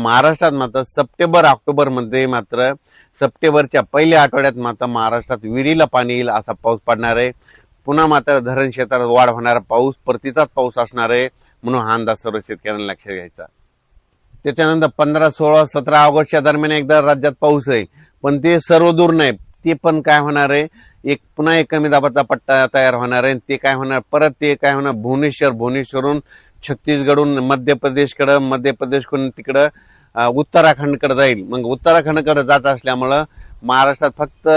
महाराष्ट्रात मात्र September October मध्ये मात्र सप्टेंबरच्या पहिल्या आठवड्यात मात्र महाराष्ट्रात विहिरीला पाणी येईल असा पाऊस पडणार आहे। पुन्हा मात्र धरण क्षेत्रात वाढ होणारा पाऊस परतीचाच पाऊस असणार आहे, म्हणून हा अंदाज सर्व शेतकऱ्यांना लक्षात घ्यायचा। त्याच्यानंतर 15, 16, 17 ऑगस्टच्या दरम्यान एकदा राज्यात पाऊस आहे, पण ते सर्व दूर नाही। ते पण काय होणार आहे, पुन्हा एक कमी दाबाचा पट्टा तयार होणार आहे। ते काय होणार, परत ते काय होणार, भुवनेश्वरून छत्तीसगडहून मध्य प्रदेशकडून तिकडं उत्तराखंडकडे जाईल। मग उत्तराखंडकडे जात असल्यामुळं महाराष्ट्रात फक्त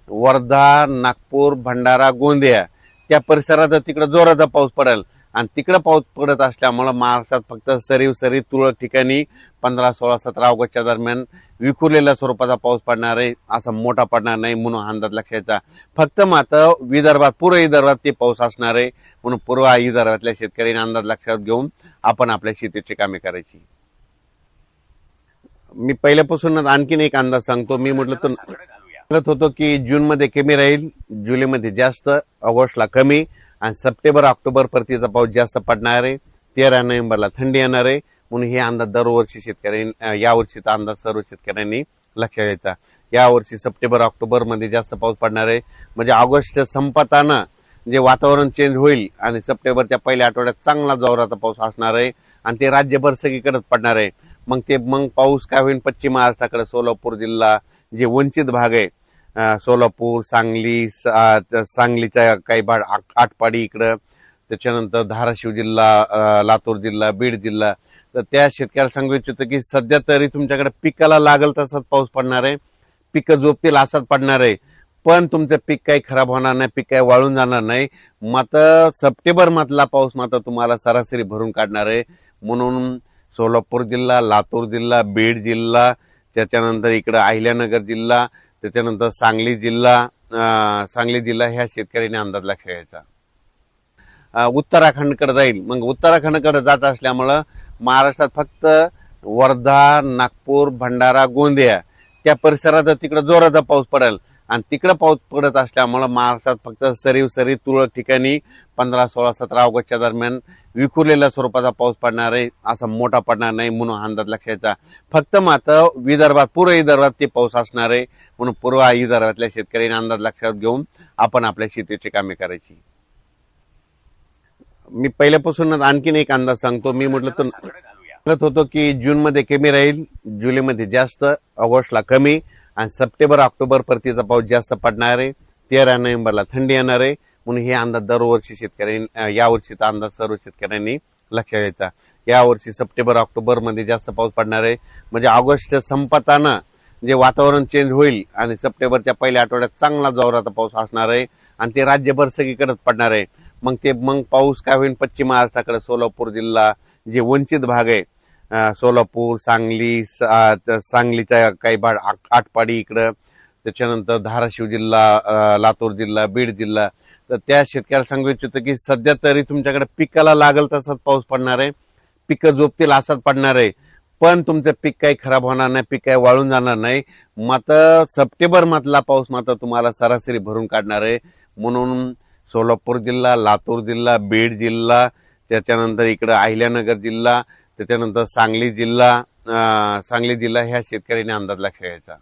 वर्धा, नागपूर, भंडारा, गोंदिया त्या परिसरात तिकडे जोराचा पाऊस पडेल। आणि तिकडे पाऊस पडत असल्यामुळे महाराष्ट्रात फक्त सरी तुरळक ठिकाणी 15, 16, 17 ऑगस्टच्या दरम्यान विखुरलेल्या स्वरूपाचा पाऊस पडणार आहे, असा मोठा पडणार नाही, म्हणून अंदाज लक्षाचा। फक्त मात्र विदर्भात, पूर्व विदर्भात ते पाऊस असणार आहे, म्हणून पूर्व विदर्भातल्या शेतकऱ्यांनी अंदाज लक्षात घेऊन आपण आपल्या शेतीची कामे करायची। मी पहिल्यापासूनच आणखीन एक अंदाज सांगतो। मी म्हटलं होतो की जून मध्ये कमी राहील, जुलैमध्ये जास्त, ऑगस्टला कमी आणि सप्टेंबर ऑक्टोबर परतीचा पाऊस जास्त पडणार आहे। 13 नोव्हेंबरला थंडी येणार आहे, म्हणून हे अंदाज दरवर्षी शेतकऱ्यांनी, यावर्षीचा अंदाज सर्व शेतकऱ्यांनी लक्षात घ्यायचा। यावर्षी सप्टेंबर ऑक्टोबर मध्ये जास्त पाऊस पडणार आहे, म्हणजे ऑगस्ट संपताना जे वातावरण चेंज होईल आणि सप्टेंबरच्या पहिल्या आठवड्यात चांगला जोराचा पाऊस असणार आहे आणि ते राज्यभर सगळीकडे पडणार आहे। मग पाऊस काय होईल, पश्चिम महाराष्ट्राकडे सोलापूर जिल्हा, जे वंचित भाग आहे, सोलापूर, सांगलीच्या काही भाग, आटपाडी इकडं, त्याच्यानंतर धाराशिव जिल्हा, लातूर जिल्हा, बीड जिल्हा, तर त्या शेतकऱ्याला सांगू इच्छितो की सध्या तरी तुमच्याकडे पिकाला लागल तसाच पाऊस पडणार आहे, पिकं जोपतील असाच पडणार आहे, पण तुमचं पीक काही खराब होणार नाही, पीक काही वाळून जाणार नाही। मात्र सप्टेंबर मधला पाऊस मात्र तुम्हाला सरासरी भरून काढणार आहे, म्हणून सोलापूर जिल्हा, लातूर जिल्हा, बीड जिल्हा, त्याच्यानंतर इकडे अहिल्यानगर जिल्हा, त्याच्यानंतर सांगली जिल्हा ह्या शेतकऱ्यांनी अंदाज लक्षात घ्यायचा। उत्तराखंडकडे जाईल, मग उत्तराखंडकडे जात असल्यामुळं महाराष्ट्रात फक्त वर्धा, नागपूर, भंडारा, गोंदिया त्या परिसरात तिकडे जोराचा पाऊस पडेल आणि तिकडे पाऊस पडत असल्यामुळे महाराष्ट्रात फक्त सरी तुरळक ठिकाणी 15, 16, 17 ऑगस्टच्या दरम्यान विखुरलेल्या स्वरूपाचा पाऊस पडणार आहे, असा मोठा पडणार नाही, म्हणून अंदाज लक्षाचा। फक्त मात्र विदर्भात, पूर्व विदर्भात ते पाऊस असणार आहे, म्हणून पूर्व विदर्भातल्या शेतकऱ्यांनी अंदाज लक्षात घेऊन आपण आपल्या शेतीची कामे करायची। मी पहिल्यापासूनच आणखीन एक अंदाज सांगतो। मी म्हटलं होतो की जून मध्ये कमी राहील, जुलैमध्ये जास्त, ऑगस्टला कमी आणि सप्टेंबर ऑक्टोबर परतीचा पाऊस जास्त पडणार आहे। 13 नोव्हेंबरला थंडी येणार आहे, म्हणून हे अंदाज दरवर्षी शेतकऱ्यांनी, यावर्षीचा अंदाज सर्व शेतकऱ्यांनी लक्षात घ्यायचा। यावर्षी सप्टेंबर ऑक्टोबर मध्ये जास्त पाऊस पडणार आहे, म्हणजे ऑगस्ट संपताना जे वातावरण चेंज होईल आणि सप्टेंबरच्या पहिल्या आठवड्यात चांगला जोराचा पाऊस असणार आहे आणि ते राज्यभर सगळीकडे पडणार आहे। मग पाऊस काय होईल, पश्चिम महाराष्ट्राकडे सोलापूर जिल्हा, जे वंचित भाग आहे, सोलापूर, सांगलीच्या काही भाग, आटपाडी इकडं, त्याच्यानंतर धाराशिव जिल्हा, लातूर जिल्हा, बीड जिल्हा, तर त्या शेतकऱ्याला सांगू इच्छितो की सध्या तरी तुमच्याकडे पिकाला लागल तसाच पाऊस पडणार आहे, पिकं जोपतील असाच पडणार आहे, पण तुमचं पीक काही खराब होणार नाही, पीक काही वाळून जाणार नाही। मात्र सप्टेंबर मधला पाऊस मात्र तुम्हाला सरासरी भरून काढणार आहे, म्हणून सोलापूर जिल्हा, लातूर जिल्हा, बीड जिल्हा, त्याच्यानंतर इकडे अहिल्यानगर जिल्हा, त्याच्यानंतर सांगली जिल्हा ह्या शेतकऱ्यांनी अंदाज लक्षात घ्यायचा।